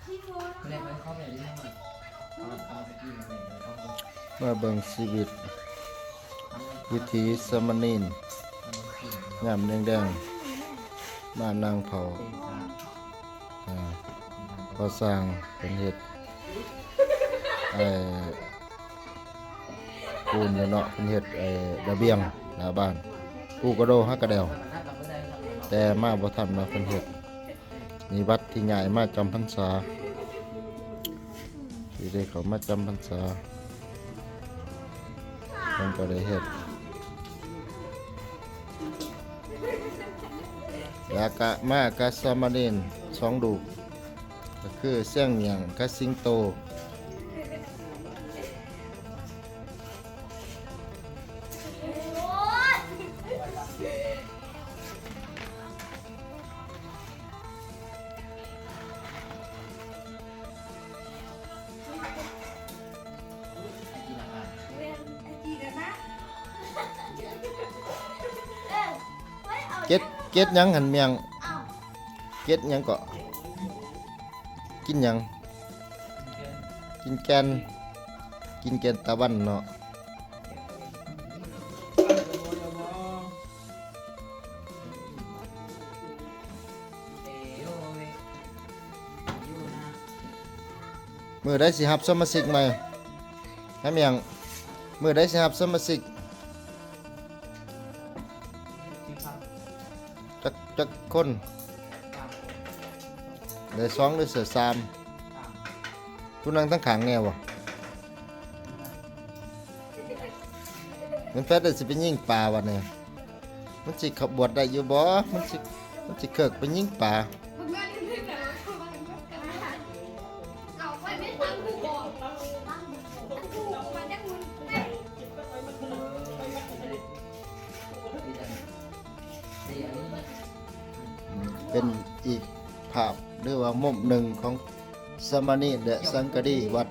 ไม่ได้ไปเข้าไปที่นั่นเอาไปกินอะไรเลยต้อง มาเบิ่งชีวิตวิถีสมณีนงามแดงๆบ้านนางเผาพอสร้างเป็นเฮ็ดปูนเนาะเป็นเฮ็ดระเบียงหน้าบ้านปูกระโดฮักกระเดวแต่มาบ่ทันมาเป็นเฮ็ดนี่วัดที่ใหญ่มาจำพรรษาที่ได้เขามาจำพรรษามันก็ได้เฮ็ดยากะมากะสามเณรสองดูกก็คือเสี่ยงเหนียงกะสิงโตเก็ดหยังหันเมียงเก็ดหยังก็กินหยังกินแกนตะวันเนาะมื้อใดสิรับสมาชิกใหม่ให้เมียงมื้อใดสิรับสมาชิกจักคนเดี๋ยว2หรือเสือ3ผู้นั่งทั้งขางแนวบ่มันแฟดได้สิไปยิงปลาวันนี้มันสิขับบวชได้อยู่บ่มันสิเคิกไปยิงปลาเป็นอีกภาพหรือว่ามุมหนึ่งของสมณีเดะสังกดีวัด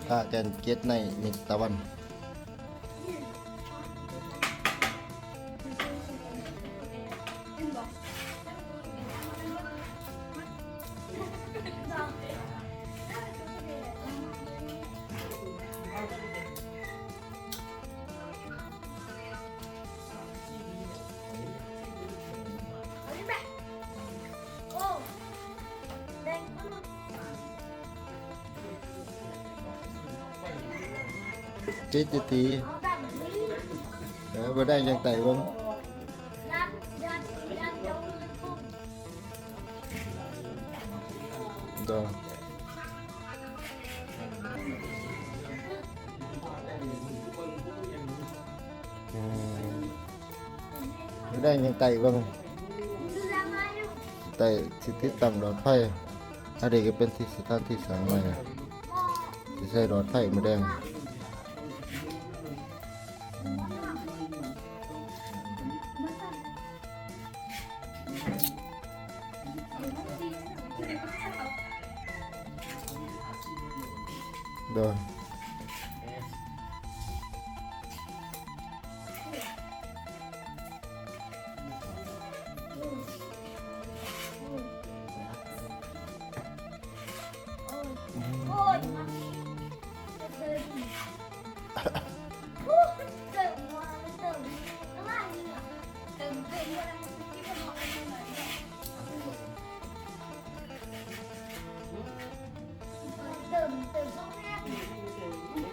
ถ้าแกนเกตในนิตะวันจีตีบ่ได้ยังไต่เบิ่งดอบ่ได้ยังไต่เบิ่งไต่สิติดตั้งหลอดไฟอันนี้ก็เป็นที่สถานที่สร้างใหม่ที่ใช้หลอดไฟมาแดงโดน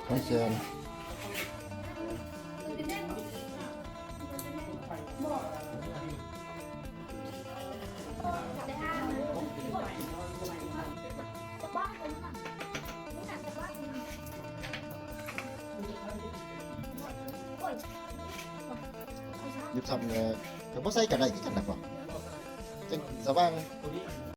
ไม่เชิญยุบทำเนี่ยแต่พอใส่กันได้กี่กันนะป่ะจังสว่าง